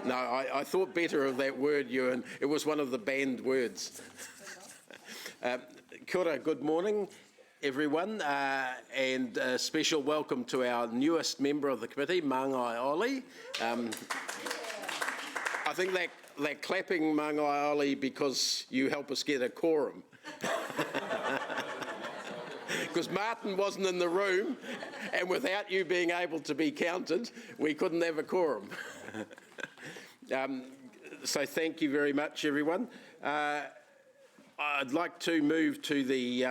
No, I thought better of that word, Ewan. It was one of the banned words. Kia ora, good morning, everyone, and a special welcome to our newest member of the committee, Māngai Oli. I think that clapping, Māngai Oli, because you help us get a quorum. Because Martin wasn't in the room, and without you being able to be counted, we couldn't have a quorum. So thank you very much, everyone. I'd like to move to the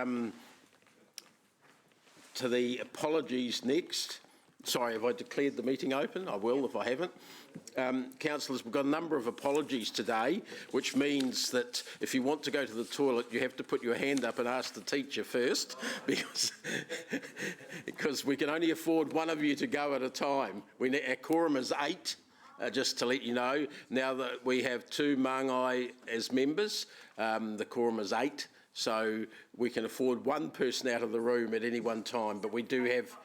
apologies next. Sorry, have I declared the meeting open? I will if I haven't. Councillors, we've got a number of apologies today, which means that if you want to go to the toilet, you have to put your hand up and ask the teacher first, because we can only afford one of you to go at a time. Our quorum is 8, just to let you know. Now that we have 2 Māngai as members, the quorum is 8, so we can afford one person out of the room at any one time, but we do have...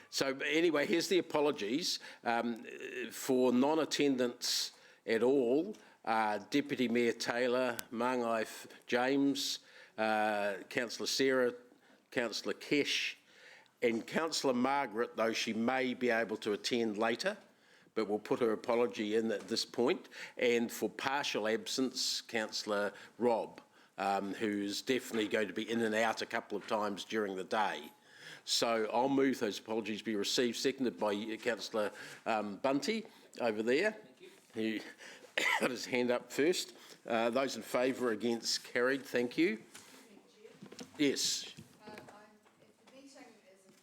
So anyway, here's the apologies. For non-attendance at all, Deputy Mayor Taylor, Māngai James, Councillor Sarah, Councillor Kesh, and Councillor Margaret, though she may be able to attend later, but we'll put her apology in at this point. And for partial absence, Councillor Rob, who's definitely going to be in and out a couple of times during the day. So I'll move those apologies be received, seconded by Councillor Bunty over there. He got his hand up first. Those in favour, against, carried. Thank you. Yes. If the meeting is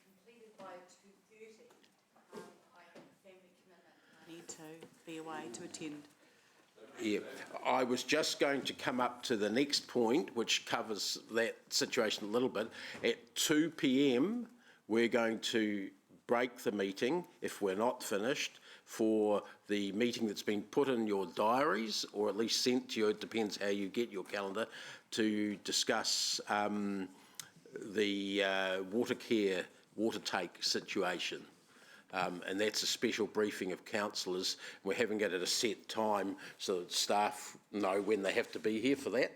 completed by 2:30, I have a family commitment. I need to be away to attend. Yeah, I was just going to come up to the next point, which covers that situation a little bit. At 2 p.m, we're going to break the meeting, if we're not finished, for the meeting that's been put in your diaries, or at least sent to you, it depends how you get your calendar, to discuss the water take situation. And that's a special briefing of councillors. We're having it at a set time so that staff know when they have to be here for that.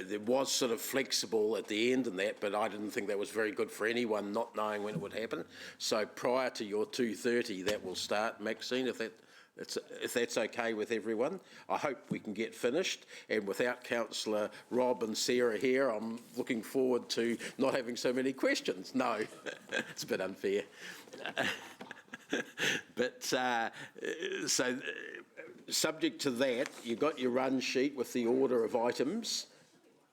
There was sort of flexible at the end and that, but I didn't think that was very good for anyone not knowing when it would happen. So prior to your 2:30, that will start, Maxine, if that's okay with everyone. I hope we can get finished, and without Councillor Rob and Sarah here, I'm looking forward to not having so many questions. No, it's a bit unfair. But so subject to that, you've got your run sheet with the order of items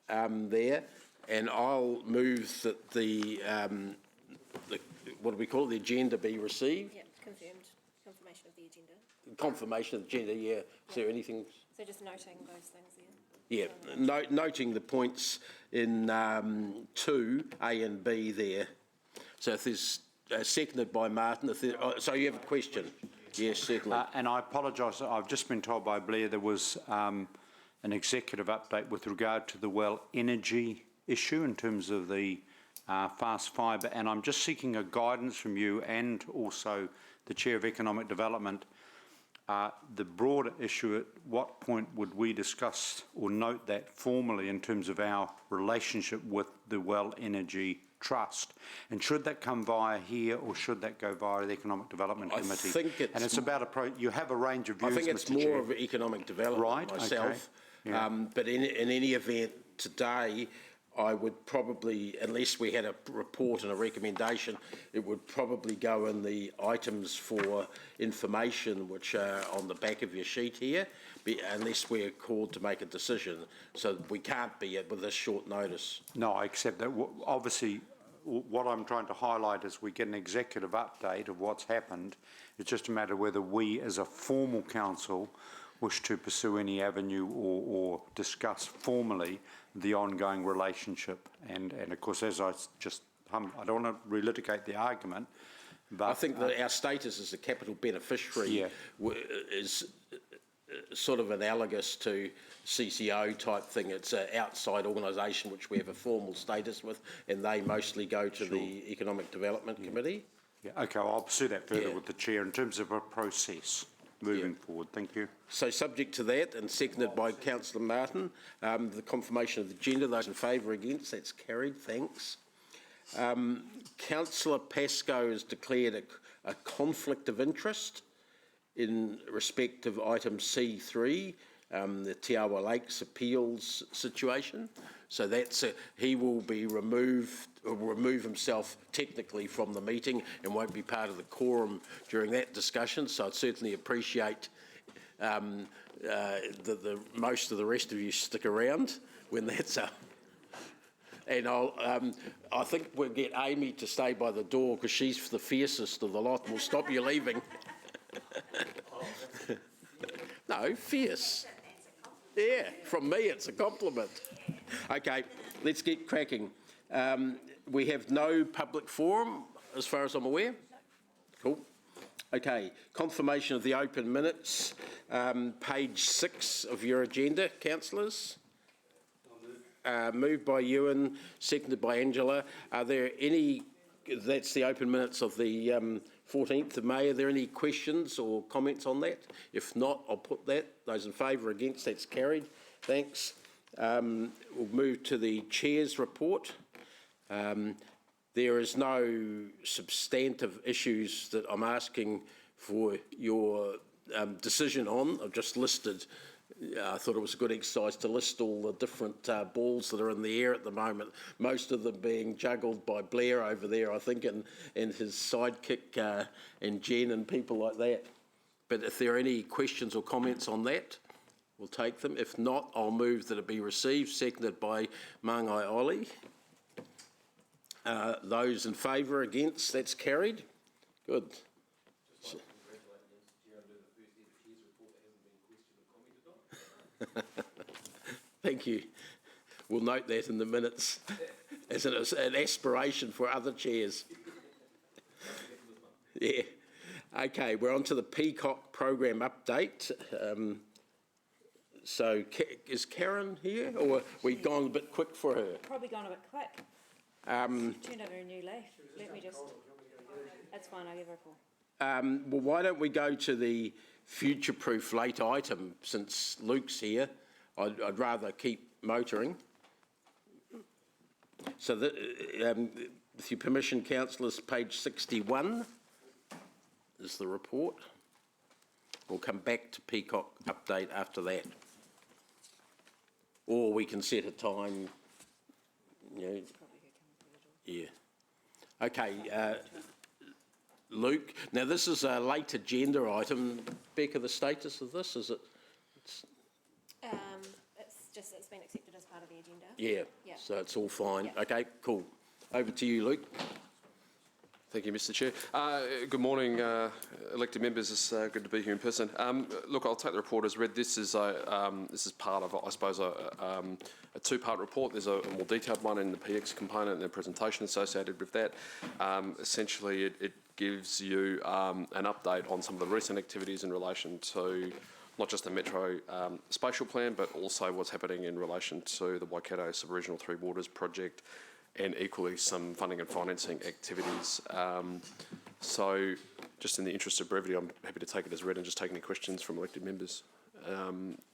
there, and I'll move that the what do we call it, the agenda be received? Yep, confirmed. Confirmation of the agenda. Confirmation of the agenda, yeah. Is there anything? So just noting those things there. Yeah, noting the points in 2, A and B there. So if there's seconded by Martin, so you have a question? Yes, certainly. And I apologise, I've just been told by Blair there was an executive update with regard to the well energy issue in terms of the fast fibre, and I'm just seeking a guidance from you and also the Chair of Economic Development. The broader issue, at what point would we discuss or note that formally in terms of our relationship with the Well Energy Trust? And should that come via here, or should that go via the Economic Development Committee? I think it's... And it's about you have a range of views, I think it's Mr. more Chair. of economic development, right, myself. Okay. Yeah. But in any event, today, I would probably, unless we had a report and a recommendation, it would probably go in the items for information which are on the back of your sheet here, unless we're called to make a decision. So we can't be with this short notice. No, I accept that. Obviously, what I'm trying to highlight is we get an executive update of what's happened. It's just a matter whether we, as a formal council, wish to pursue any avenue or discuss formally the ongoing relationship. And of course, as I don't want to relitigate the argument, but... I think that our status as a capital beneficiary is sort of analogous to CCO type thing. It's an outside organisation which we have a formal status with, and they mostly go to the Economic Development Committee. Yeah, okay, well, I'll pursue that further with the Chair in terms of a process. moving forward. Thank you. So subject to that and seconded by Councillor Martin, the confirmation of the agenda, those in favour, against, that's carried, thanks. Councillor Pascoe has declared a conflict of interest in respect of item C3, the Te Awa Lakes appeals situation. So he will be remove himself technically from the meeting and won't be part of the quorum during that discussion. So I'd certainly appreciate that most of the rest of you stick around when that's up. And I think we'll get Amy to stay by the door because she's the fiercest of the lot and will stop you leaving. No, fierce. Yeah, from me it's a compliment. Okay, let's get cracking. We have no public forum as far as I'm aware. Cool. Okay, confirmation of the open minutes, page 6 of your agenda, councillors. Moved by Ewan, seconded by Angela. Are there any, that's the open minutes of the 14th of May, are there any questions or comments on that? If not, I'll put that. Those in favour, against, that's carried. Thanks. We'll move to the Chair's report. There is no substantive issues that I'm asking for your decision on. I've just listed, I thought it was a good exercise to list all the different balls that are in the air at the moment, most of them being juggled by Blair over there, I think, and his sidekick and Jen and people like that. But if there are any questions or comments on that, we'll take them. If not, I'll move that it be received, seconded by Māngai Oli. Those in favour, against, that's carried. Good. Thank you. We'll note that in the minutes as an aspiration for other chairs. Yeah. Okay, we're on to the Peacock program update. So is Karen here, or we've gone a bit quick for her? Probably gone a bit quick. Turned over a new leaf. Let me just, that's fine, I'll give her a call. Well, why don't we go to the future-proof late item since Luke's here? I'd rather keep motoring. So, with your permission, councillors, page 61 is the report. We'll come back to Peacock update after that. Or we can set a time, you know. Yeah. Okay, Luke. Now, this is a late agenda item. Becca, the status of this, is it? It's been accepted as part of the agenda. Yeah, yeah. So it's all fine. Yeah. Okay, cool. Over to you, Luke. Thank you, Mr. Chair. Good morning, elected members. It's good to be here in person. Look, I'll take the report as read. This is part of, I suppose, a two-part report. There's a more detailed one in the PX component and the presentation associated with that. Essentially, it gives you an update on some of the recent activities in relation to not just the Metro Spatial Plan, but also what's happening in relation to the Waikato Sub-Regional Three Waters project, and equally some funding and financing activities. So just in the interest of brevity, I'm happy to take it as read and just take any questions from elected members,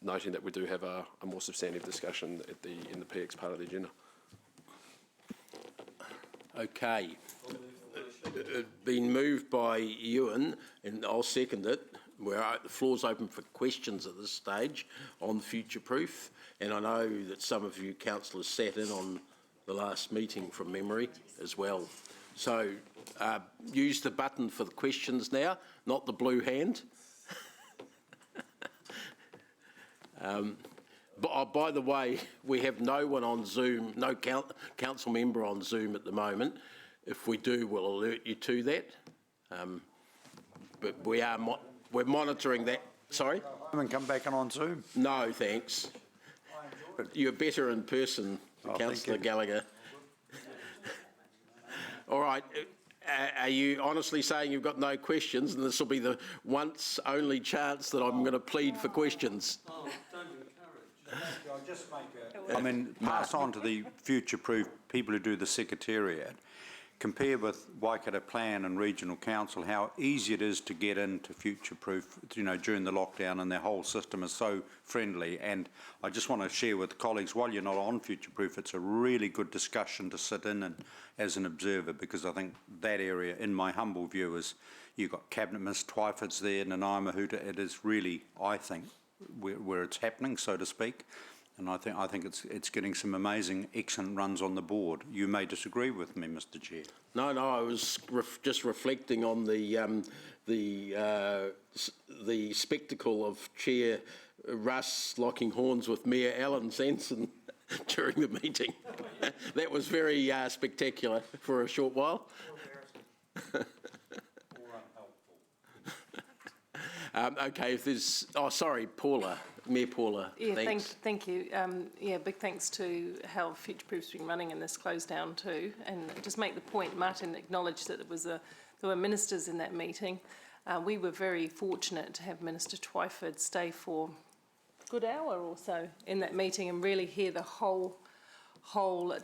noting that we do have a more substantive discussion in the PX part of the agenda. Okay. Been moved by Ewan, and I'll second it. The floor's open for questions at this stage on future-proof, and I know that some of you councillors sat in on the last meeting from memory as well. So use the button for the questions now, not the blue hand. By the way, we have no one on Zoom, no council member on Zoom at the moment. If we do, we'll alert you to that. But we're monitoring that. Sorry? And come back on Zoom. No, thanks. You're better in person, Councillor Gallagher. All right. Are you honestly saying you've got no questions, and this will be the once only chance that I'm going to plead for questions? Oh, don't encourage. I'll just make pass on to the future-proof people who do the secretariat. compare with Waikato Plan and Regional Council, how easy it is to get into future-proof, during the lockdown, and their whole system is so friendly. And I just want to share with colleagues, while you're not on future-proof, it's a really good discussion to sit in and as an observer, because I think that area, in my humble view, is you've got Cabinet Minister Twyford's there, Nanaia Mahuta. It is really, I think, where it's happening, so to speak. And I think it's getting some amazing, excellent runs on the board. You may disagree with me, Mr. Chair. No, I was just reflecting on the spectacle of Chair Russ locking horns with Mayor Alan Sanson during the meeting. That was very spectacular for a short while. Okay, if there's... Oh, sorry, Paula. Mayor Paula, Yeah, thanks. thank you. Big thanks to how Future-Proof's been running in this close down too. And just make the point, Martin acknowledged that there were ministers in that meeting. We were very fortunate to have Minister Twyford stay for a good hour or so in that meeting and really hear the whole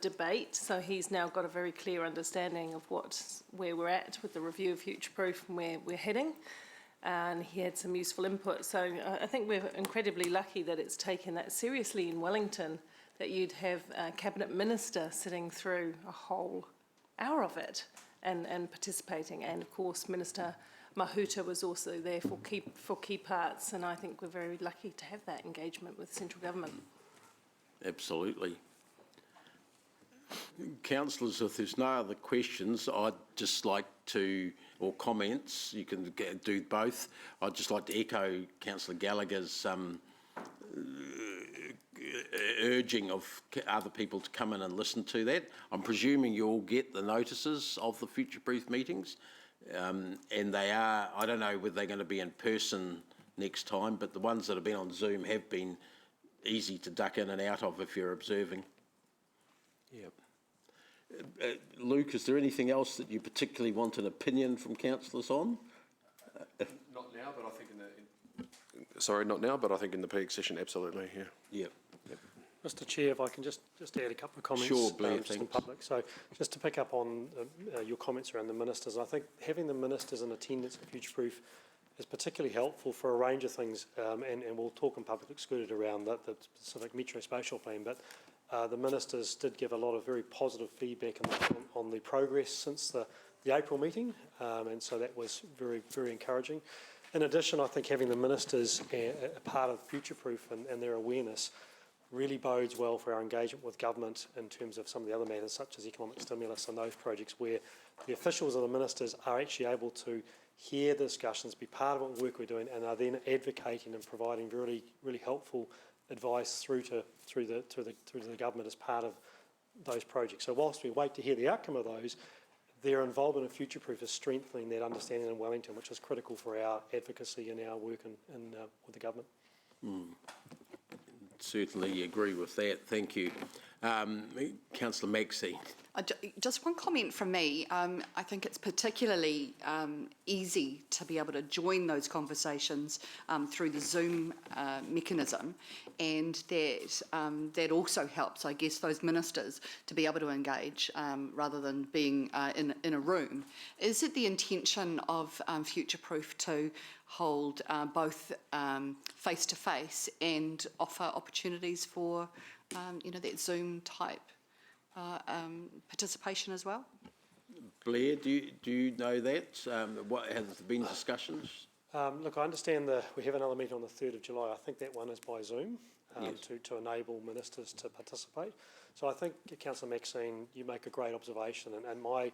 debate. So he's now got a very clear understanding of where we're at with the review of Future-Proof and where we're heading. And he had some useful input. So I think we're incredibly lucky that it's taken that seriously in Wellington, that you'd have a Cabinet Minister sitting through a whole hour of it and participating. And of course, Minister Mahuta was also there for key parts, and I think we're very lucky to have that engagement with central government. Absolutely. Councillors, if there's no other questions, I'd just like to, or comments, you can do both. I'd just like to echo Councillor Gallagher's urging of other people to come in and listen to that. I'm presuming you all get the notices of the Future-Proof meetings, and they are, I don't know whether they're going to be in person next time, but the ones that have been on Zoom have been easy to duck in and out of if you're observing. Yep. Luke, is there anything else that you particularly want an opinion from councillors on? Not now, but I think sorry, not now, but I think in the peak session, absolutely, yeah. Yep. Mr. Chair, if I can just add a couple of comments. Sure, Blair, just in thanks. public. So just to pick up on your comments around the ministers, I think having the ministers in attendance at Future-Proof is particularly helpful for a range of things, and we'll talk in public excluded around the specific Metro Spatial Plan, but the ministers did give a lot of very positive feedback on the progress since the April meeting, and so that was very, very encouraging. In addition, I think having the ministers a part of Future-Proof and their awareness really bodes well for our engagement with government in terms of some of the other matters such as economic stimulus and those projects where the officials of the ministers are actually able to hear the discussions, be part of what work we're doing, and are then advocating and providing really, really helpful advice through to the government as part of those projects. So whilst we wait to hear the outcome of those, their involvement in Future-Proof is strengthening that understanding in Wellington, which is critical for our advocacy and our work with the government. Certainly agree with that. Thank you. Councillor Maxey. Just one comment from me. I think it's particularly easy to be able to join those conversations through the Zoom mechanism, and that also helps, I guess, those ministers to be able to engage rather than being in a room. Is it the intention of Future-Proof to hold both face-to-face and offer opportunities for that Zoom type participation as well? Blair, do you know that? What has there been discussions? Look, I understand we have another meeting on the 3rd of July. I think that one is by Zoom Yes. to enable ministers to participate. So I think, Councillor Maxine, you make a great observation, and we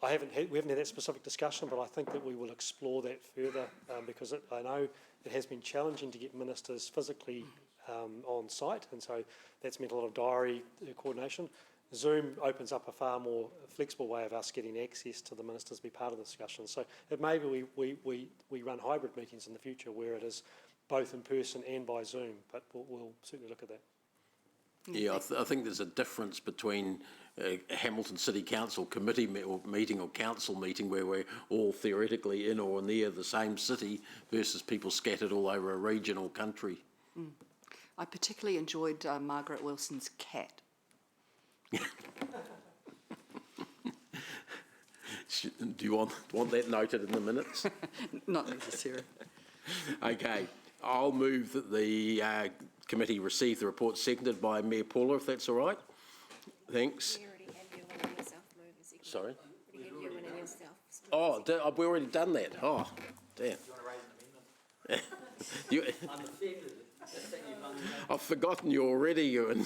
haven't had that specific discussion, but I think that we will explore that further because I know it has been challenging to get ministers physically on site, and so that's meant a lot of diary coordination. Zoom opens up a far more flexible way of us getting access to the ministers to be part of the discussion. So maybe we run hybrid meetings in the future where it is both in person and by Zoom, but we'll certainly look at that. Yeah, I think there's a difference between a Hamilton City Council committee meeting or council meeting where we're all theoretically in or near the same city versus people scattered all over a regional country. I particularly enjoyed Margaret Wilson's cat. Do you want that noted in the minutes? Not necessary. Okay, I'll move that the committee receive the report, seconded by Mayor Paula, if that's all right. Thanks. We already have you winning yourself, move a second. Sorry? We have you winning yourself. Oh, have we already done that? Oh, damn. You, I've forgotten you already, Ewan.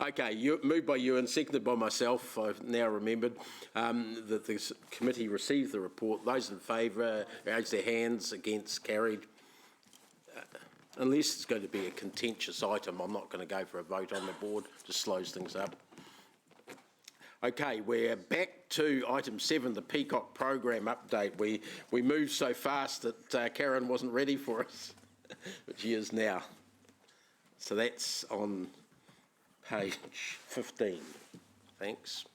Okay, moved by Ewan, seconded by myself. I've now remembered that the committee received the report. Those in favour, raise their hands. Against, carried. Unless it's going to be a contentious item, I'm not going to go for a vote on the board. Just slows things up. Okay, we're back to item 7, the Peacock program update. We moved so fast that Karen wasn't ready for us, but she is now. So that's on page 15. Thanks.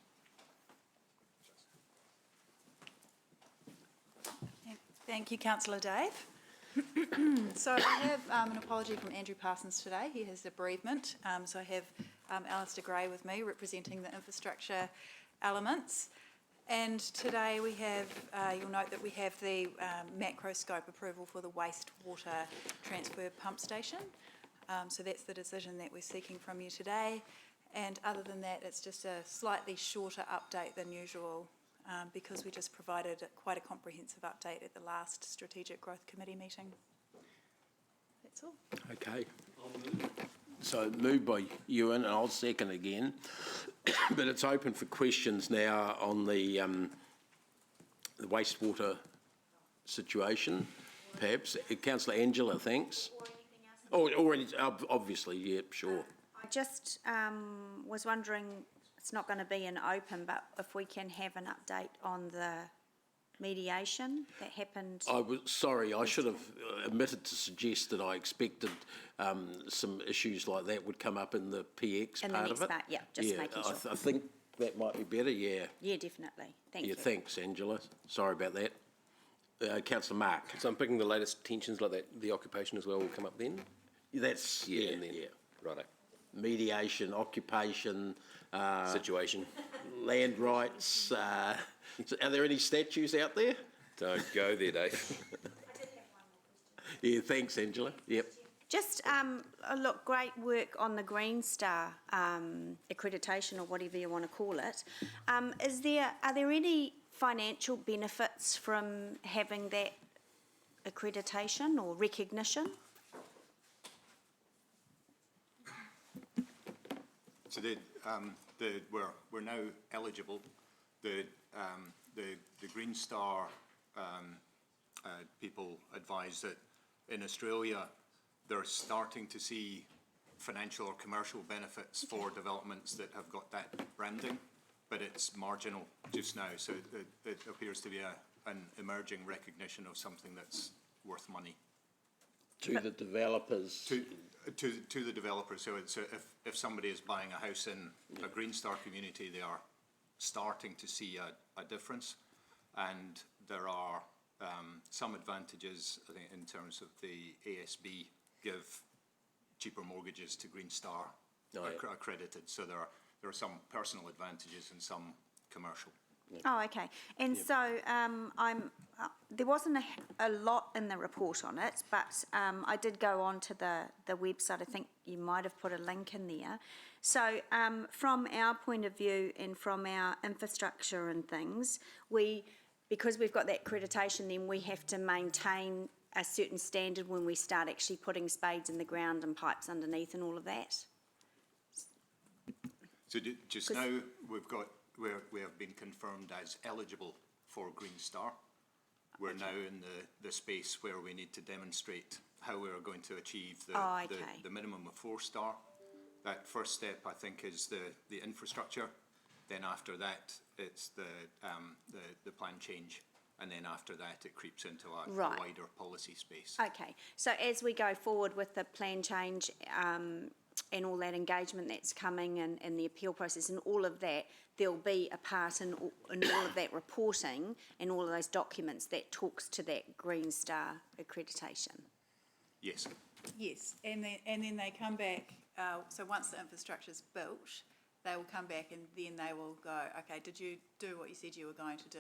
Thank you, Councillor Dave. So I have an apology from Andrew Parsons today. He has a bereavement. So I have Alistair Gray with me representing the infrastructure elements. And today we have, you'll note that we have the macro scope approval for the wastewater transfer pump station. So that's the decision that we're seeking from you today. And other than that, it's just a slightly shorter update than usual because we just provided quite a comprehensive update at the last Strategic Growth Committee meeting. That's all. Okay. So moved by Ewan, and I'll second again. But it's open for questions now on the wastewater situation, perhaps. Councillor Angela, thanks. Or anything else? Oh, obviously, yeah, sure. I just was wondering, it's not going to be an open, but if we can have an update on the mediation that happened. I was sorry, I should have omitted to suggest that I expected some issues like that would come up in the PX In part the next of it. part, yeah, just making sure. I think that might be better, yeah. Yeah, definitely. Thank you. Yeah, thanks, Angela. Sorry about that. Councillor Mark. So I'm picking the latest tensions like that, the occupation as well will come up then? That's, yeah, And then, yeah. righto. Mediation, occupation, Situation. land rights. Are there any statues out there? Don't go there, Dave. Yeah, thanks, Angela. Yep. Just, look, great work on the Green Star accreditation or whatever you want to call it. Are there any financial benefits from having that accreditation or recognition? So we're now eligible. The Green Star people advise that in Australia they're starting to see financial or commercial benefits for developments that have got that branding, but it's marginal just now. So it appears to be an emerging recognition of something that's worth money. To the developers. To the developers. So if somebody is buying a house in a Green Star community, they are starting to see a difference, and there are some advantages, I think, in terms of the ASB give cheaper mortgages to Green Star accredited. So there are some personal advantages and some commercial. Oh, okay. And so there wasn't a lot in the report on it, but I did go on to the website. I think you might have put a link in there. So from our point of view and from our infrastructure and things, because we've got that accreditation, then we have to maintain a certain standard when we start actually putting spades in the ground and pipes underneath and all of that. So just now we have been confirmed as eligible for Green Star. We're now in the space where we need to demonstrate how we are going to achieve the minimum of 4-star. That first step, I think, is the infrastructure. Then after that, it's the plan change. And then after that, it creeps into a wider policy space. Okay. So as we go forward with the plan change and all that engagement that's coming and the appeal process and all of that, there'll be a part in all of that reporting and all of those documents that talks to that Green Star accreditation. Yes. Yes, and then they come back, so once the infrastructure's built, they will come back and then they will go, okay, did you do what you said you were going to do?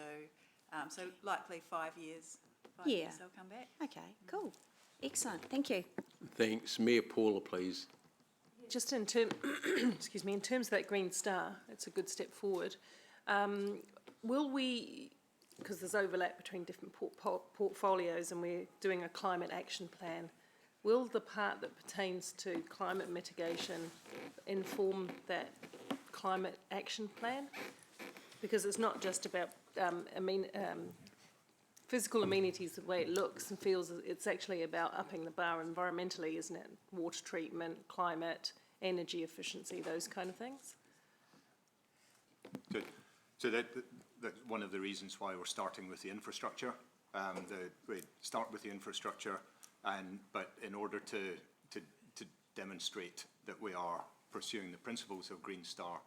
So likely 5 years. Yeah. Years they'll come back. Okay, cool. Excellent, thank you. Thanks. Mayor Paula, please. Just in excuse me, in terms of that Green Star, it's a good step forward. Will we, because there's overlap between different portfolios and we're doing a climate action plan, will the part that pertains to climate mitigation inform that climate action plan? Because it's not just about physical amenities, the way it looks and feels, it's actually about upping the bar environmentally, isn't it? Water treatment, climate, energy efficiency, those kind of things. So that's one of the reasons why we're starting with the infrastructure. We start with the infrastructure, but in order to demonstrate that we are pursuing the principles of Green Star,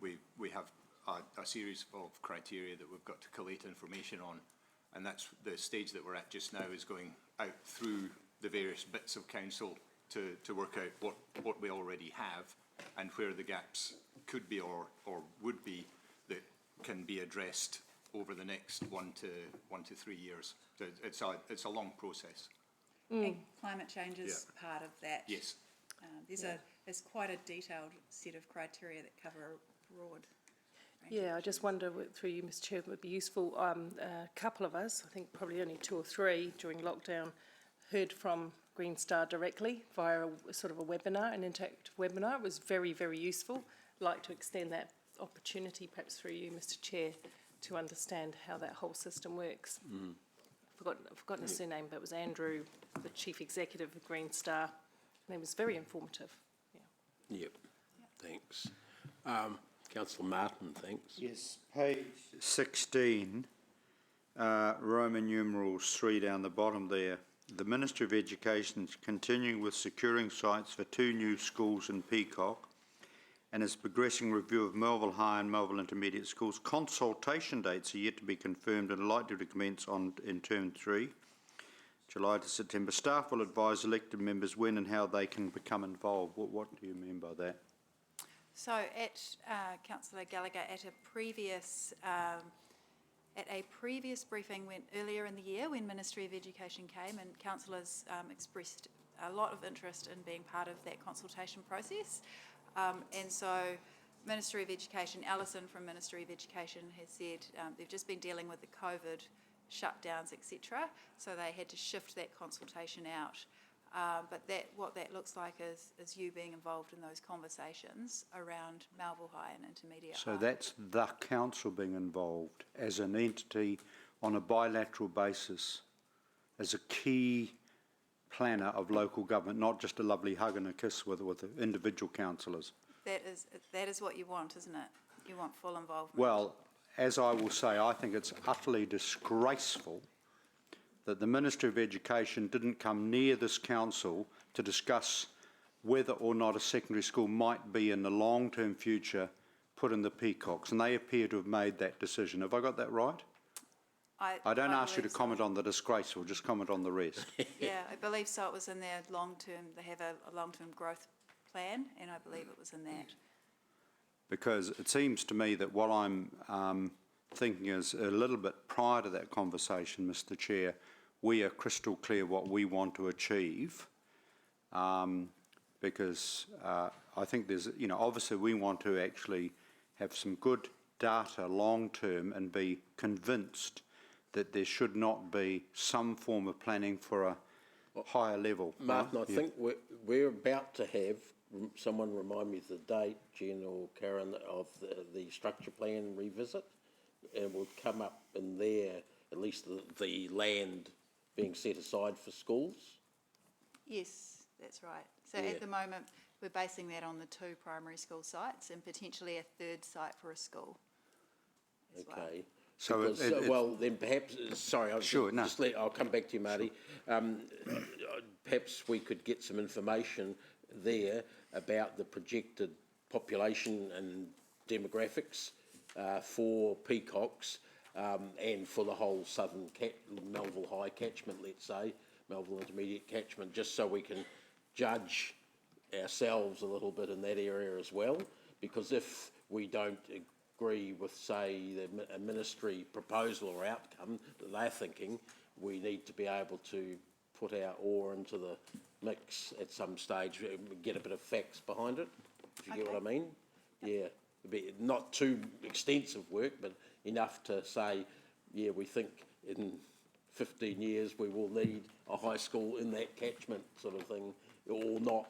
we have a series of criteria that we've got to collate information on, and that's the stage that we're at just now, is going out through the various bits of council to work out what we already have and where the gaps could be or would be that can be addressed over the next 1 to 3 years. So it's a long process. And climate change is part of that. Yes. There's quite a detailed set of criteria that cover a broad range of Yeah, I just wonder, through you, Mr Chair, it would be useful. A couple of us, I think probably only 2 or 3 during lockdown, heard from Green Star directly via a sort of a webinar, an interactive webinar. It was very, very useful. I'd like to extend that opportunity, perhaps through you, Mr Chair, to understand how that whole system works. I've forgotten his surname, but it was Andrew, the Chief Executive of Green Star, and it was very informative. Yeah. Yep. Thanks. Councillor Martin, thanks. Yes, page 16, Roman numerals 3 down the bottom there. The Ministry of Education is continuing with securing sites for 2 new schools in Peacock and is progressing review of Melville High and Melville Intermediate Schools. Consultation dates are yet to be confirmed and are likely to commence in Term 3, July to September. Staff will advise elected members when and how they can become involved. What do you mean by that? So at Councillor Gallagher, at a previous briefing earlier in the year when Ministry of Education came, and councillors expressed a lot of interest in being part of that consultation process. And so Ministry of Education, Alison from Ministry of Education has said they've just been dealing with the COVID shutdowns, etc. So they had to shift that consultation out. But what that looks like is you being involved in those conversations around Melville High and Intermediate High. So that's the council being involved as an entity on a bilateral basis as a key planner of local government, not just a lovely hug and a kiss with individual councillors. That is what you want, isn't it? You want full involvement. Well, as I will say, I think it's utterly disgraceful that the Ministry of Education didn't come near this council to discuss whether or not a secondary school might be in the long-term future put in the Peacocks, and they appear to have made that decision. Have I got that right? I don't ask you to comment on the disgraceful, just comment on the rest. Yeah, I believe so. It was in their long-term, they have a long-term growth plan, and I believe it was in that. Because it seems to me that what I'm thinking is a little bit prior to that conversation, Mr Chair, we are crystal clear what we want to achieve, because I think there's, obviously we want to actually have some good data long-term and be convinced that there should not be some form of planning for a higher level. Martin, I think we're about to have, someone remind me of the date, Jen or Karen, of the structure plan revisit, and we'll come up in there, at least the land being set aside for schools. Yes, that's right. So at the moment, we're basing that on the 2 primary school sites and potentially a 3rd site for a school as well. Okay. So Because, well, then perhaps, sorry, I'll come back to you, Marty. Perhaps we could get some information there about the projected population and demographics for Peacocks and for the whole southern Melville High catchment, let's say, Melville Intermediate catchment, just so we can judge ourselves a little bit in that area as well. because if we don't agree with, say, a ministry proposal or outcome that they're thinking, we need to be able to put our oar into the mix at some stage, get a bit of facts behind it, if you get what I mean. Yeah, it'd be not too extensive work, but enough to say, yeah, we think in 15 years we will need a high school in that catchment sort of thing, or not.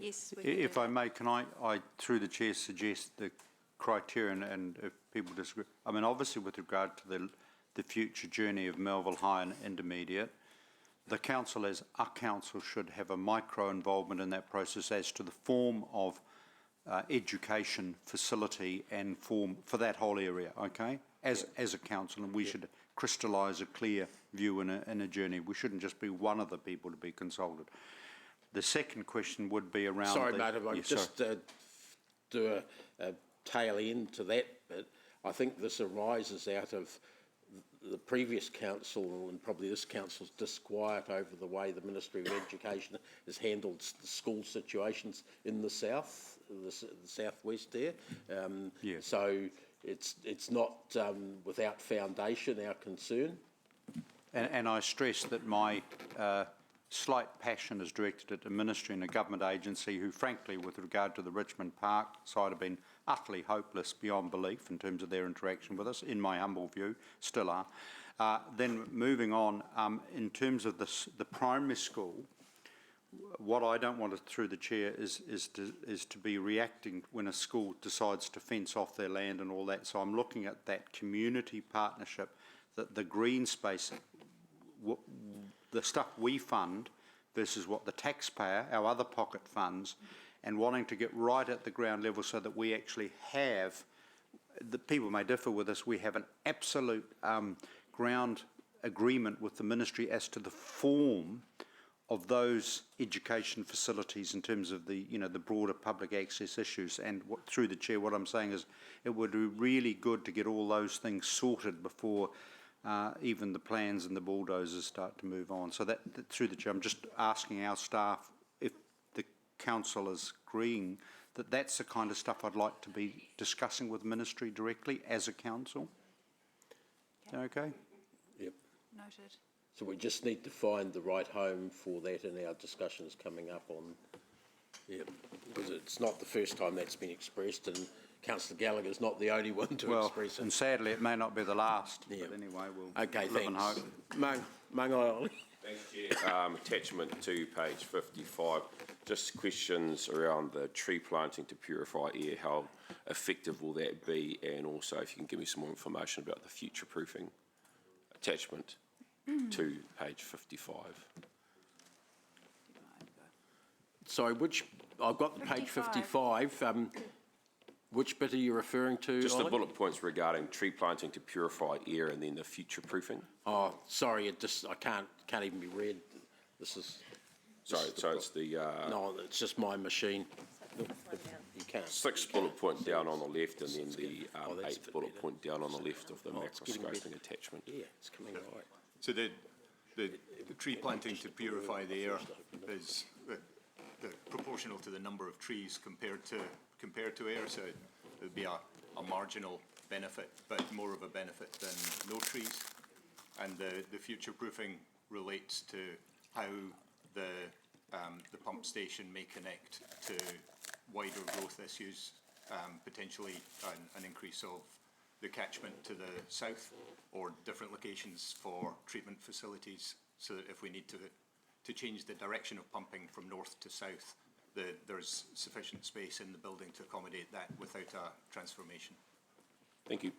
Yes, we can do If I that. may, can I, through the chair, suggest the criterion, and if people disagree, I mean, obviously with regard to the future journey of Melville High and Intermediate, the council as a council should have a micro involvement in that process as to the form of education facility and form for that whole area, okay? As a council, and we should crystallise a clear view in a journey. We shouldn't just be one of the people to be consulted. The second question would be around... Sorry, mate, if I could just do a tail end to that bit. I think this arises out of the previous council and probably this council's disquiet over the way the Ministry of Education has handled the school situations in the south, the southwest there. So it's not without foundation, our concern. And I stress that my slight passion is directed at the ministry and a government agency who, frankly, with regard to the Richmond Park side, have been utterly hopeless beyond belief in terms of their interaction with us, in my humble view, still are. Then moving on, in terms of the primary school, what I don't want to, through the chair, is to be reacting when a school decides to fence off their land and all that. So I'm looking at that community partnership, that the green space, the stuff we fund versus what the taxpayer, our other pocket funds, and wanting to get right at the ground level so that we actually have, the people may differ with us, we have an absolute ground agreement with the ministry as to the form of those education facilities in terms of the, the broader public access issues. And through the chair, what I'm saying is it would be really good to get all those things sorted before even the plans and the bulldozers start to move on. So that through the chair, I'm just asking our staff if the council is agreeing that that's the kind of stuff I'd like to be discussing with ministry directly as a council. Okay? Yep. Noted. So we just need to find the right home for that in our discussions coming up on, because it's not the first time that's been expressed, and Councillor Gallagher's not the only one to express it. And sadly it may not be the last, but anyway, we'll live and hope. Mangai. Thanks, Chair. Attachment 2, page 55, just questions around the tree planting to purify air. How effective will that be? And also if you can give me some more information about the future proofing. Attachment 2, page 55. Sorry, I've got the page 55. Which bit are you referring to, Just Ollie? the bullet points regarding tree planting to purify air and then the future proofing. Oh, sorry, I can't even be read. This is... Sorry, so it's the... No, it's just my machine. You can't. 6th bullet point down on the left and then the that's 8th bullet point down on the left of the it's getting macroscoping better. attachment. Yeah, it's coming right. So the tree planting to purify the air is the proportional to the number of trees compared to air, so it would be a marginal benefit, but more of a benefit than no trees. And the future proofing relates to how the pump station may connect to wider growth issues, potentially an increase of the catchment to the south, or different locations for treatment facilities, so that if we need to change the direction of pumping from north to south, there's sufficient space in the building to accommodate that without a transformation. Thank you.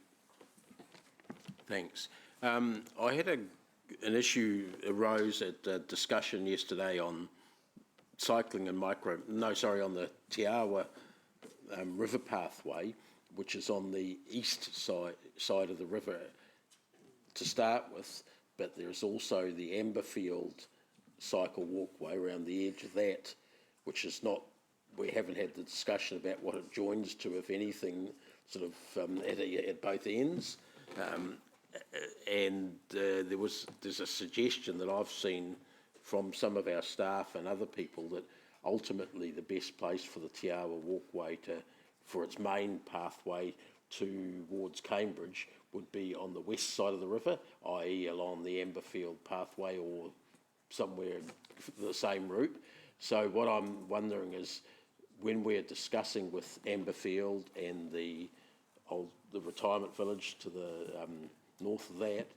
Thanks. I had an issue arose at a discussion yesterday on cycling and on the Te Awa river pathway, which is on the east side of the river to start with, but there's also the Amberfield cycle walkway around the edge of that, which is not, we haven't had the discussion about what it joins to, if anything, sort of at both ends. There's a suggestion that I've seen from some of our staff and other people that ultimately the best place for the Te Awa walkway for its main pathway towards Cambridge would be on the west side of the river, i.e. along the Amberfield pathway or somewhere the same route. So what I'm wondering is, when we're discussing with Amberfield and the retirement village to the north of that,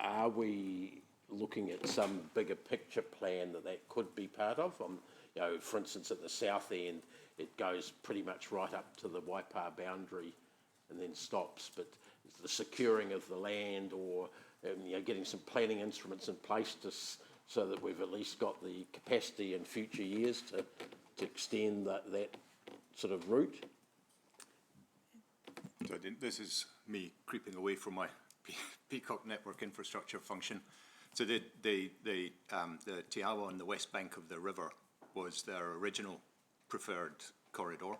are we looking at some bigger picture plan that could be part of? You know, for instance, at the south end, it goes pretty much right up to the Waipa boundary and then stops. But the securing of the land, or you know, getting some planning instruments in place so that we've at least got the capacity in future years to extend that sort of route. So this is me creeping away from my Peacock network infrastructure function. So the Te Awa on the west bank of the river was their original preferred corridor,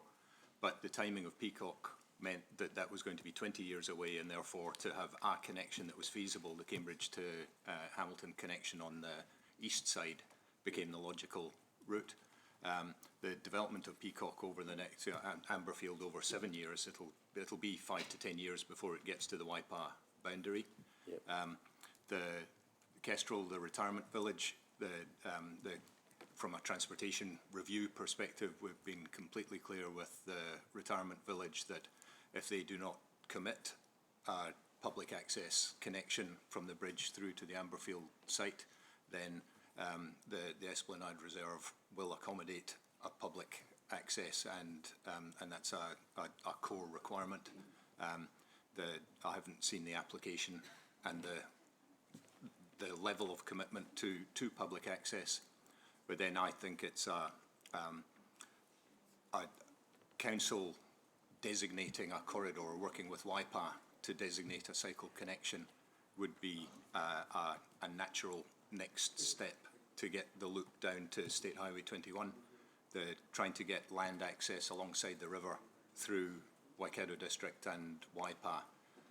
but the timing of Peacock meant that that was going to be 20 years away, and therefore to have a connection that was feasible, the Cambridge to Hamilton connection on the east side became the logical route. The development of Peacock over the next, Amberfield over 7 years, it'll be 5 to 10 years before it gets to the Waipa boundary. Yep. The Kestrel, the retirement village, from a transportation review perspective, we've been completely clear with the retirement village that if they do not commit a public access connection from the bridge through to the Amberfield site, then the Esplanade Reserve will accommodate a public access, and that's a core requirement. I haven't seen the application and the level of commitment to public access, but then I think it's a council designating a corridor, working with Waipa to designate a cycle connection would be a natural next step to get the loop down to State Highway 21. Trying to get land access alongside the river through Waikato District and Waipa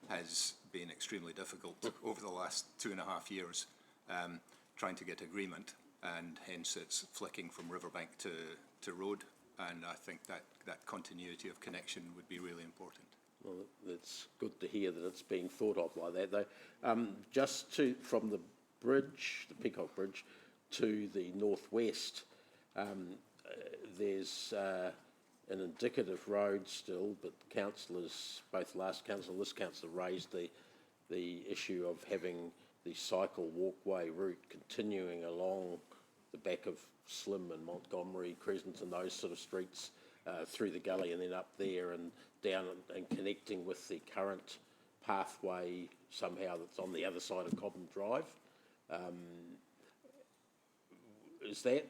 has been extremely difficult over the last 2.5 years, trying to get agreement, and hence it's flicking from riverbank to road, and I think that continuity of connection would be really important. Well, it's good to hear that it's being thought of like that, though. Just from the bridge, the Peacock Bridge, to the northwest, there's an indicative road still, but councillors, both last council and this council, raised the issue of having the cycle walkway route continuing along the back of Slim and Montgomery, Crescent and those sort of streets, through the gully and then up there and down and connecting with the current pathway somehow that's on the other side of Cobham Drive. Is that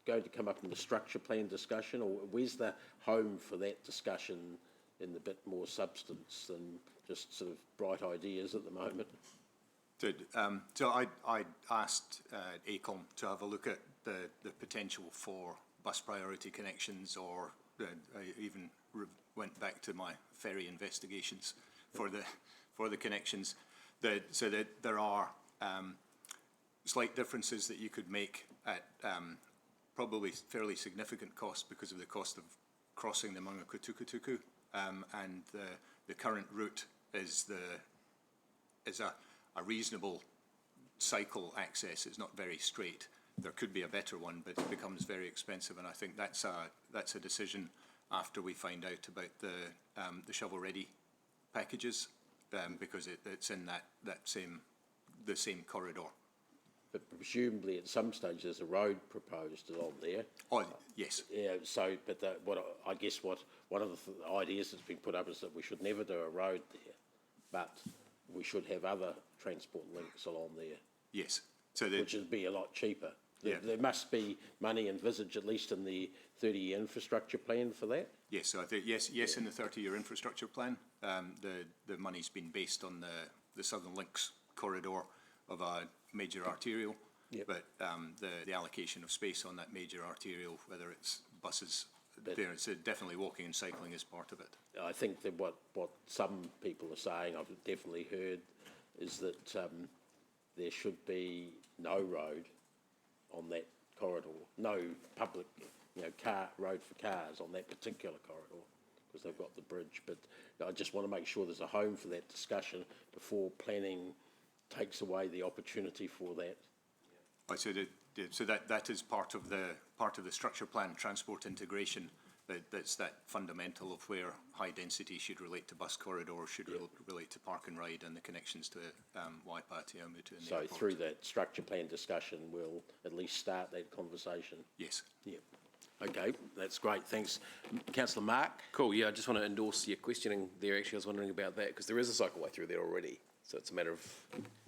going to come up in the structure plan discussion, or where's the home for that discussion in a bit more substance than just sort of bright ideas at the moment? So I asked AECOM to have a look at the potential for bus priority connections, or I even went back to my ferry investigations for the connections. So that there are slight differences that you could make at probably fairly significant cost because of the cost of crossing the Mangakutukutuku, and the current route is a reasonable cycle access. It's not very straight. There could be a better one, but it becomes very expensive, and I think that's a decision after we find out about the shovel-ready packages, because it's in the same corridor. But presumably at some stage there's a road proposed along there. Oh, yes. Yeah, so, but I guess one of the ideas that's been put up is that we should never do a road there, but we should have other transport links along there. Yes. So which would be a lot cheaper. Yeah. There must be money envisaged, at least in the 30-year infrastructure plan for that? Yes, so I think, yes, in the 30-year infrastructure plan, the money's been based on the Southern Links corridor of a major arterial, yep. But the allocation of space on that major arterial, whether it's buses, it's definitely walking and cycling is part of it. I think that what some people are saying, I've definitely heard, is that there should be no road on that corridor, no public, road for cars on that particular corridor, because they've got the bridge. But I just want to make sure there's a home for that discussion before planning takes away the opportunity for that. So that is part of the structure plan, transport integration. That's that fundamental of where high density should relate to bus corridors, should relate to park and ride, and the connections to Waipa, Te Awamutu and the airport. So through that structure plan discussion, we'll at least start that conversation. Yes. Yeah. Okay, that's great. Thanks. Councillor Mark? Cool, yeah, I just want to endorse your questioning there. Actually, I was wondering about that because there is a cycleway through there already. So it's a matter of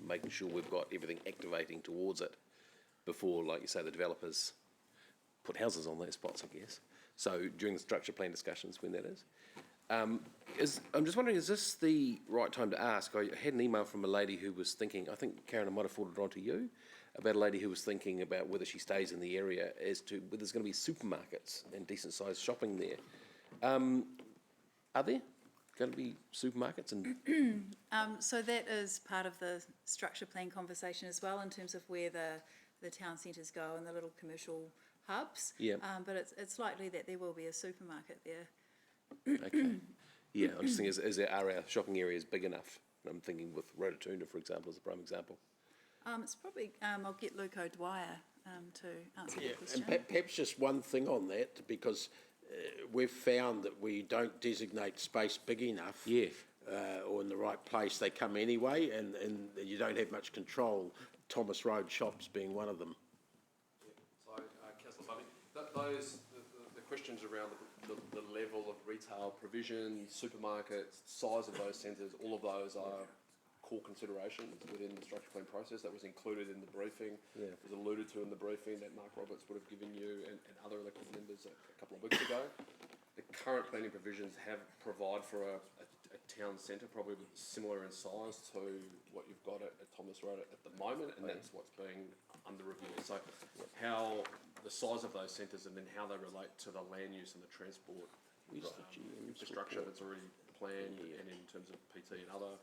making sure we've got everything activating towards it before, like you say, the developers put houses on those spots, I guess. So during the structure plan discussions, when that is. I'm just wondering, is this the right time to ask? I had an email from a lady who was thinking, I think Karen, I might have forwarded it on to you, about a lady who was thinking about whether she stays in the area as to whether there's going to be supermarkets and decent sized shopping there. Are there going to be supermarkets? And So that is part of the structure plan conversation as well, in terms of where the town centres go and the little commercial hubs. Yeah. But it's likely that there will be a supermarket there. Okay. Yeah, I'm just thinking, are our shopping areas big enough? I'm thinking with Rototunda, for example, as a prime example. It's probably, I'll get Luke O'Dwyer to answer that question. And perhaps just one thing on that, because we've found that we don't designate space big enough. Yeah. Or in the right place, they come anyway, and you don't have much control. Thomas Road shops being one of them. So, Councillor Bunny, the questions around the level of retail provision, supermarkets, size of those centres, all of those are core considerations within the structure plan process. That was included in the briefing. Yeah. It was alluded to in the briefing that Mark Roberts would have given you and other elected members a couple of weeks ago. The current planning provisions provide for a town centre, probably similar in size to what you've got at Thomas Road at the moment, and that's what's being under review. So how the size of those centres and then how they relate to the land use and the transport infrastructure that's already planned, and in terms of PT and other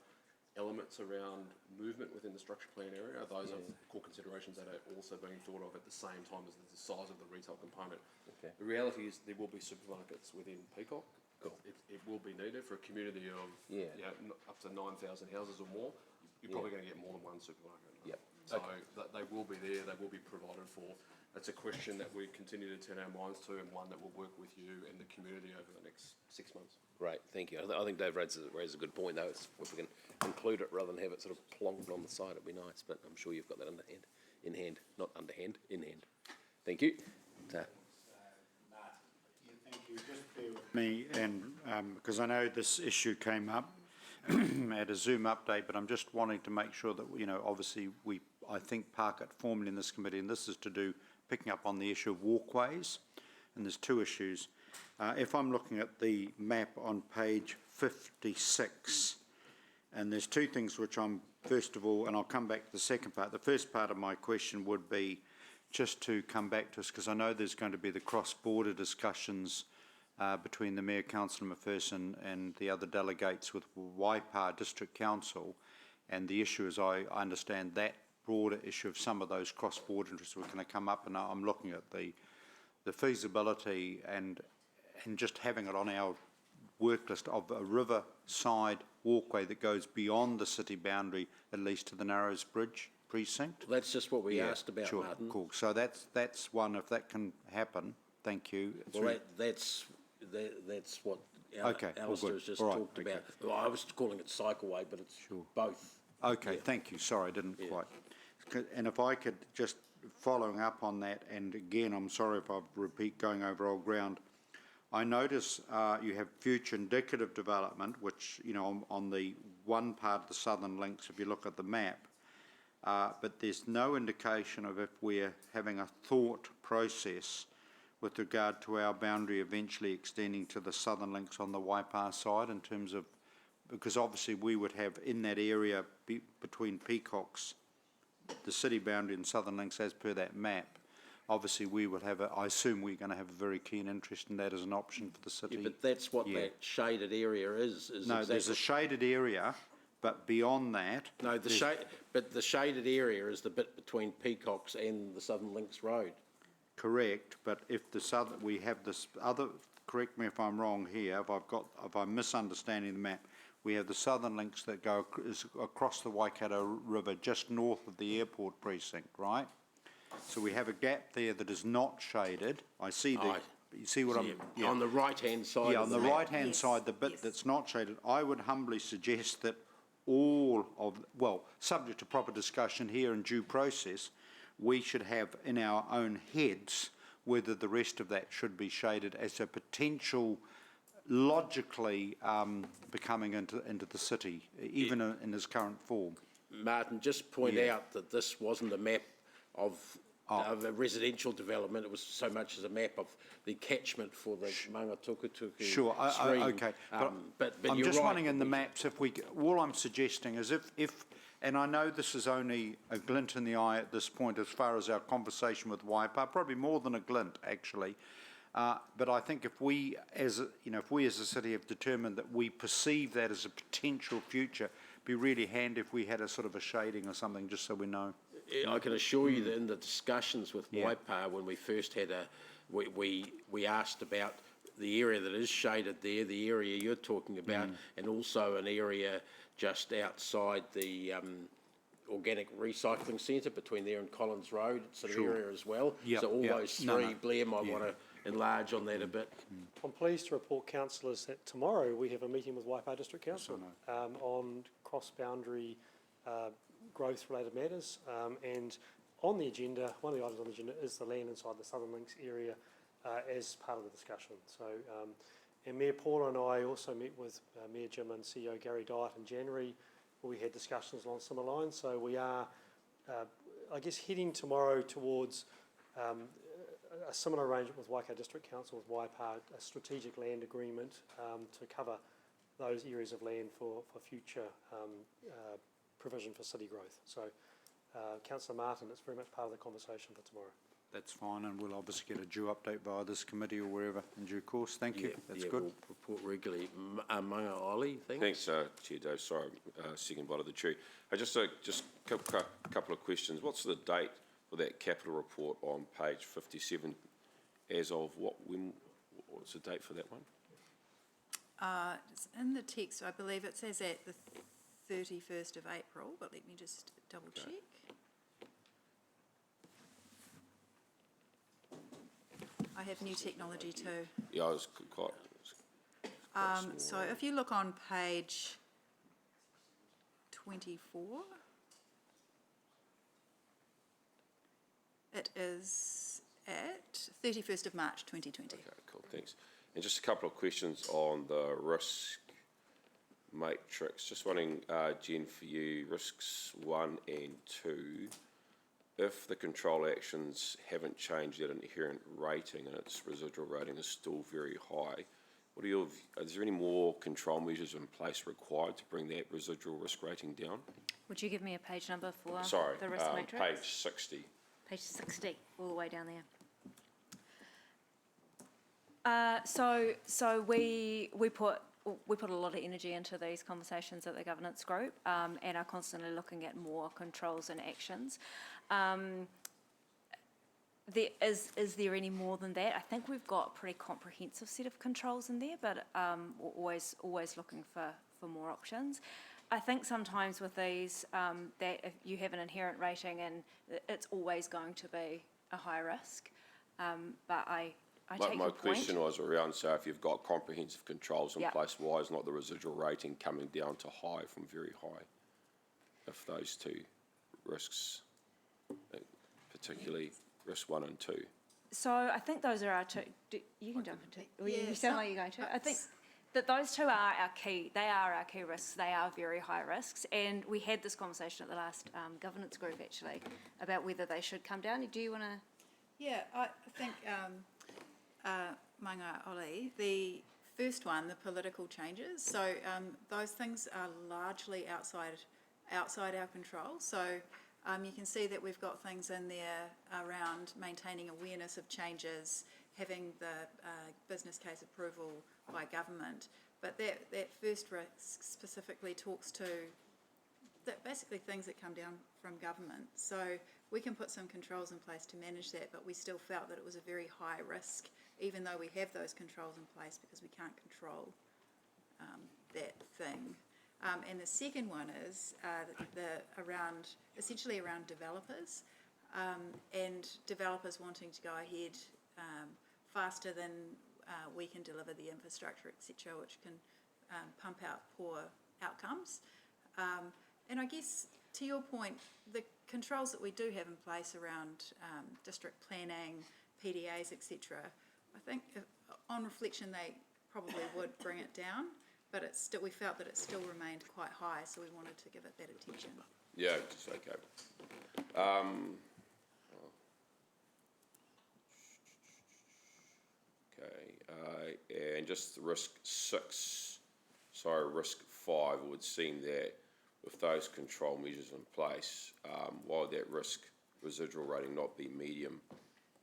elements around movement within the structure plan area, those are core considerations that are also being thought of at the same time as the size of the retail component. Okay. The reality is there will be supermarkets within Peacock. Cool. It will be needed for a community of up to 9,000 houses or more. You're probably going to get more than one supermarket. Yep. So they will be there, they will be provided for. It's a question that we continue to turn our minds to, and one that will work with you and the community over the next 6 months. Great, thank you. I think Dave raised a good point, though. If we can include it rather than have it sort of plonked on the side, it'd be nice. But I'm sure you've got that in hand. Thank you. Thank you. Just bear with me, and because I know this issue came up at a Zoom update, but I'm just wanting to make sure that, obviously I think park it formally in this committee, and this is to do, picking up on the issue of walkways, and there's two issues. If I'm looking at the map on page 56, and there's two things which I'm, first of all, and I'll come back to the second part. The first part of my question would be just to come back to us, because I know there's going to be the cross-border discussions between the Mayor, Councillor McPherson and the other delegates with Waipa District Council, and the issue, as I understand, that broader issue of some of those cross-border interests were going to come up, and I'm looking at the feasibility and just having it on our work list of a riverside walkway that goes beyond the city boundary, at least to the Narrows Bridge precinct. That's just what we asked about, sure, Martin. Cool. So that's one, if that can happen. Thank you. Well, that's what Alistair has just talked about. Well, I was calling it cycleway, but it's both. Okay, thank you. Sorry, I didn't quite. And if I could just following up on that, and again, I'm sorry if I repeat going over old ground. I notice you have future indicative development, which, on the one part of the Southern Links, if you look at the map, but there's no indication of if we're having a thought process with regard to our boundary eventually extending to the Southern Links on the Waipa side, in terms of, because obviously we would have in that area between Peacocks, the city boundary and Southern Links as per that map, obviously we would have I assume we're going to have a very keen interest in that as an option for the city. Yeah, but that's what that shaded area is no, exactly. There's a shaded area, but beyond that... No, the shaded area is the bit between Peacocks and the Southern Links Road. correct, but if the southern, we have this other, correct me if I'm wrong here, if I'm misunderstanding the map, we have the southern links that go across the Waikato River just north of the airport precinct, right? So we have a gap there that is not shaded. I see the, you see what I'm... Yeah. On the right-hand side. Yeah, of on the map. right-hand Yes, side, the bit yes. that's not shaded, I would humbly suggest that all of, well, subject to proper discussion here and due process, we should have in our own heads whether the rest of that should be shaded as a potential logically becoming into the city, even in its current form. Martin, just point out that this wasn't a map of a residential development. It was so much as a map of the catchment for the Mangatukutuku Sure, stream. okay. But I'm you're just right. wondering in the maps, if we, all I'm suggesting is if, and I know this is only a glint in the eye at this point as far as our conversation with Waipa, probably more than a glint actually, but I think if we as a city have determined that we perceive that as a potential future, it'd be really handy if we had a sort of a shading or something just so we know. I can assure you that in the discussions with Waipa, when we first had we asked about the area that is shaded there, the area you're talking about, and also an area just outside the organic recycling centre between there and Collins Road sort of area as well. Yep, So all yep. those three, Blair might want to enlarge on that a bit. I'm pleased to report, councillors, that tomorrow we have a meeting with Waipa District Council on cross-boundary growth-related matters, and on the agenda, one of the items on the agenda is the land inside the Southern Links area as part of the discussion. So, and Mayor Paula and I also met with Mayor Jim and CEO Gary Dyatt in January, where we had discussions along similar lines. So we are, I guess, heading tomorrow towards a similar arrangement with Waikato District Council, with Waipa, a strategic land agreement to cover those areas of land for future provision for city growth. So, Councillor Martin, it's very much part of the conversation for tomorrow. That's fine, and we'll obviously get a due update via this committee or wherever in due course. Thank you. That's good. We'll report regularly. Manga Ollie, thanks. Thanks, Chair Dave. Sorry, second bite of the cherry. Just a couple of questions. What's the date for that capital report on page 57? As of what? When? What's the date for that one? It's in the text, I believe it says at the 31st of April, but let me just double check. I have new technology too. Yeah, I was quite So if you look on page 24, it is at 31st of March 2020. Okay, cool, thanks. And just a couple of questions on the risk matrix. Just wondering, Jen, for you, risks 1 and 2, if the control actions haven't changed that inherent rating and its residual rating is still very high, what are is there any more control measures in place required to bring that residual risk rating down? Would you give me a page number for Sorry, the risk matrix? page 60. Page 60, all the way down there. So we put a lot of energy into these conversations at the governance group, and are constantly looking at more controls and actions. Is there any more than that? I think we've got a pretty comprehensive set of controls in there, but we're always looking for more options. I think sometimes with these, that if you have an inherent rating and it's always going to be a high risk, but I take My your point. question was around, so if you've got comprehensive controls in Yep. place, why is not the residual rating coming down to high from very high? If those two risks, particularly risk 1 and 2. So I think those are our two. You can jump into. Yeah, You sound like you're going to. I think that those two are our key. They are our key risks. They are very high risks, and we had this conversation at the last governance group actually about whether they should come down. Do you want to? Yeah, I think, Manga Oli, the first one, the political changes, so those things are largely outside our control. So you can see that we've got things in there around maintaining awareness of changes, having the business case approval by government, but that first risk specifically talks to basically things that come down from government. So we can put some controls in place to manage that, but we still felt that it was a very high risk, even though we have those controls in place, because we can't control that thing. And the second one is essentially around developers, and developers wanting to go ahead faster than we can deliver the infrastructure, etc., which can pump out poor outcomes. And I guess, to your point, the controls that we do have in place around district planning, PDAs, etc., I think on reflection they probably would bring it down, but we felt that it still remained quite high, so we wanted to give it that attention. Yeah, it's okay. Okay, and just risk 5 would seem that with those control measures in place, why would that risk residual rating not be medium?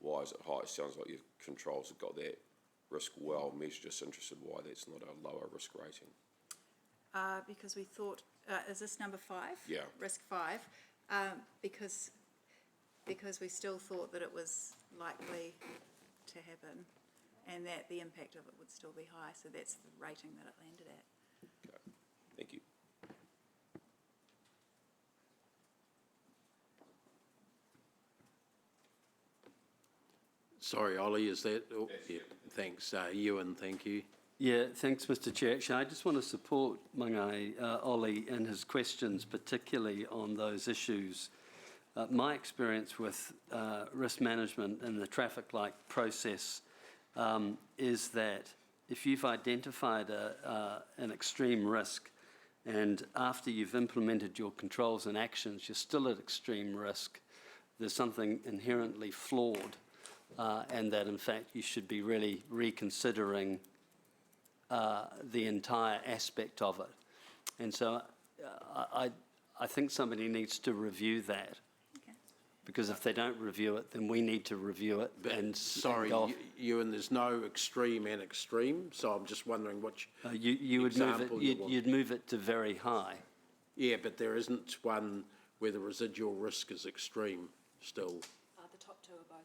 Why is it high? It sounds like your controls have got that risk well measured. Just interested why that's not a lower risk rating. Because we thought, is this number 5? Yeah. Risk 5, because we still thought that it was likely to happen and that the impact of it would still be high, so that's the rating that it landed at. Okay, thank you. Sorry, Ollie, is that? Oh, yeah, thanks. Ewan, thank you. Yeah, thanks, Mr Chair. Actually, I just want to support Mangai Ollie in his questions, particularly on those issues. My experience with risk management and the traffic light process is that if you've identified an extreme risk and after you've implemented your controls and actions, you're still at extreme risk, there's something inherently flawed, and that in fact you should be really reconsidering the entire aspect of it. And so I think somebody needs to review that. Okay. Because if they don't review it, then we need to review it. But sorry, Ewan, there's no extreme and extreme, so I'm just wondering what you would move it. You'd move it to very high. Yeah, but there isn't one where the residual risk is extreme still. The top two are both.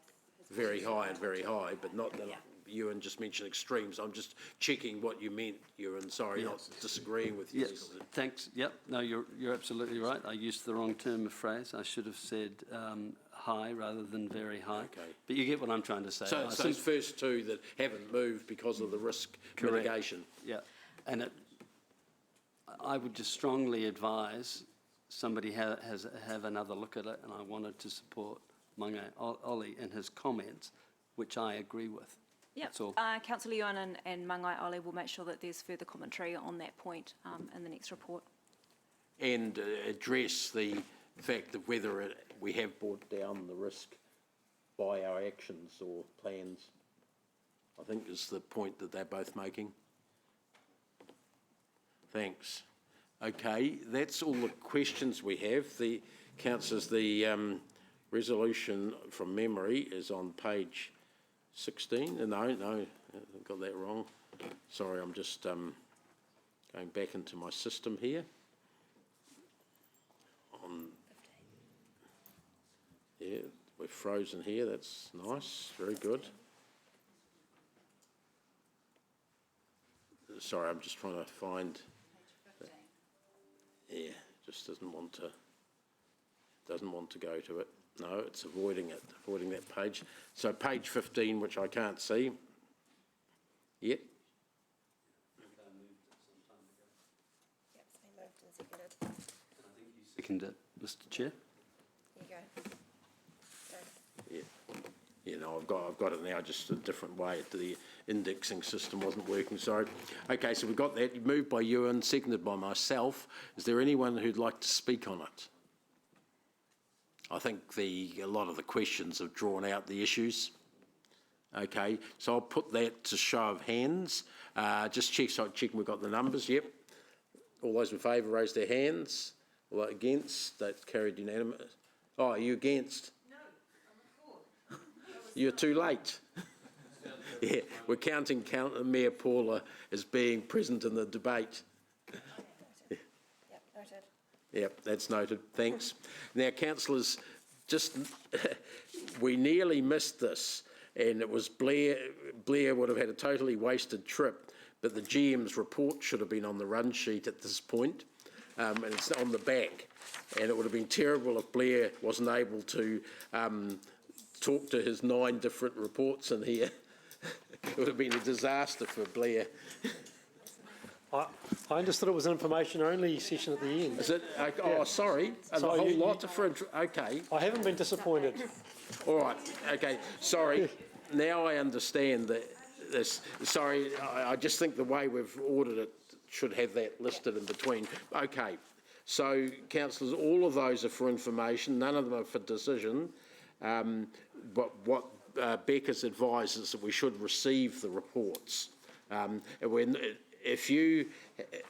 Very high and very high, but not the. Yeah. Ewan just mentioned extremes. I'm just checking what you meant, Ewan. Sorry, not disagreeing with you. Yes, thanks. Yep, no, you're absolutely right. I used the wrong term of phrase. I should have said high rather than very high. Okay. But you get what I'm trying to say. So it's those first two that haven't moved because of the risk mitigation. Yeah, and I would just strongly advise somebody have another look at it, and I wanted to support Mangai Ollie in his comments, which I agree with. Yep. Councillor Yuan and Mangai Ole will make sure that there's further commentary on that point in the next report. And address the fact of whether we have brought down the risk by our actions or plans, I think is the point that they're both making. Thanks. Okay, that's all the questions we have. The councillors, the resolution from memory is on page 16. No, I've got that wrong. Sorry, I'm just going back into my system here. Yeah, we're frozen here. That's nice. Very good. Sorry, I'm just trying to find. Yeah, just doesn't want to go to it. No, it's avoiding that page. So page 15, which I can't see. Yep. Yep, so moved and seconded. I think you seconded it, Mr Chair. There you go. Yeah, no, I've got it now, just a different way. The indexing system wasn't working, sorry. Okay, so we've got that. Moved by Ewan, seconded by myself. Is there anyone who'd like to speak on it? I think a lot of the questions have drawn out the issues. Okay, so I'll put that to show of hands. Just checking we've got the numbers. Yep. All those in favour raise their hands. All those against, that's carried unanimous. Oh, are you against? No, I'm for. You're too late. Yeah, we're counting Mayor Paula as being present in the debate. Yep, noted. Yep, that's noted, thanks. Now, councillors, just, we nearly missed this, and it was Blair would have had a totally wasted trip, but the GM's report should have been on the run sheet at this point, and it's on the back, and it would have been terrible if Blair wasn't able to talk to his 9 different reports in here. It would have been a disaster for Blair. I understood it was an information-only session at the end. Is it? Oh, sorry. A So whole you- lot of... Okay. I haven't been disappointed. All right. Okay. Sorry. Now I understand that this. Sorry. I just think the way we've ordered it should have that listed in between. Okay. So, councillors, all of those are for information. None of them are for decision. But what Becca's advised is that we should receive the reports. If you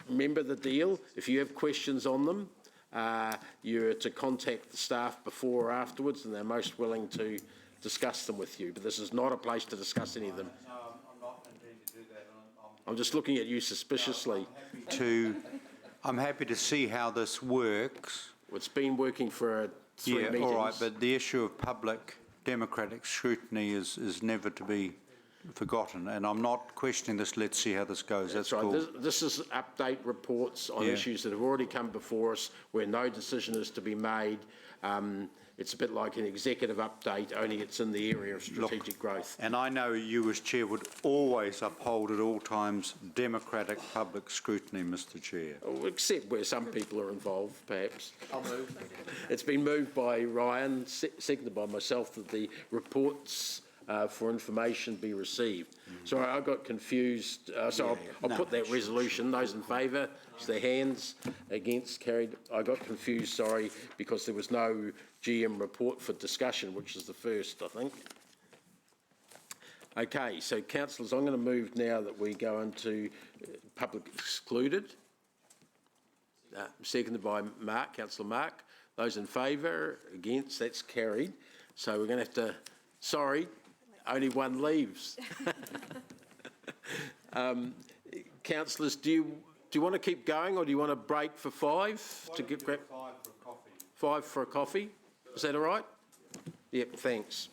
remember the deal, if you have questions on them, you're to contact the staff before or afterwards, and they're most willing to discuss them with you. But this is not a place to discuss any of them. No, I'm not intending to do that. I'm just looking at you suspiciously. I'm happy to see how this works. It's been working for 3 meetings. Yeah, all right, but the issue of public democratic scrutiny is never to be forgotten, and I'm not questioning this. Let's see how this goes. That's right. cool. This is update reports on Yeah. issues that have already come before us, where no decision is to be made. It's a bit like an executive update, only it's in the area of strategic growth. And I know you as Chair would always uphold at all times democratic public scrutiny, Mr Chair. Except where some people are involved, perhaps. I'll move. It's been moved by Ryan, seconded by myself, that the reports for information be received. Sorry, I got confused. I'll put that resolution. Those in favour, it's their hands. Against, carried. I got confused, sorry, because there was no GM report for discussion, which is the first, I think. Okay, so councillors, I'm going to move now that we go into public excluded. Seconded by Mark, Councillor Mark. Those in favour, against, that's carried. So we're going to have to, sorry, only one leaves. Councillors, do you want to keep going, or do you want to break for 5 to get grab 5 for a coffee? 5 for a coffee? Is that all right? Yep, thanks.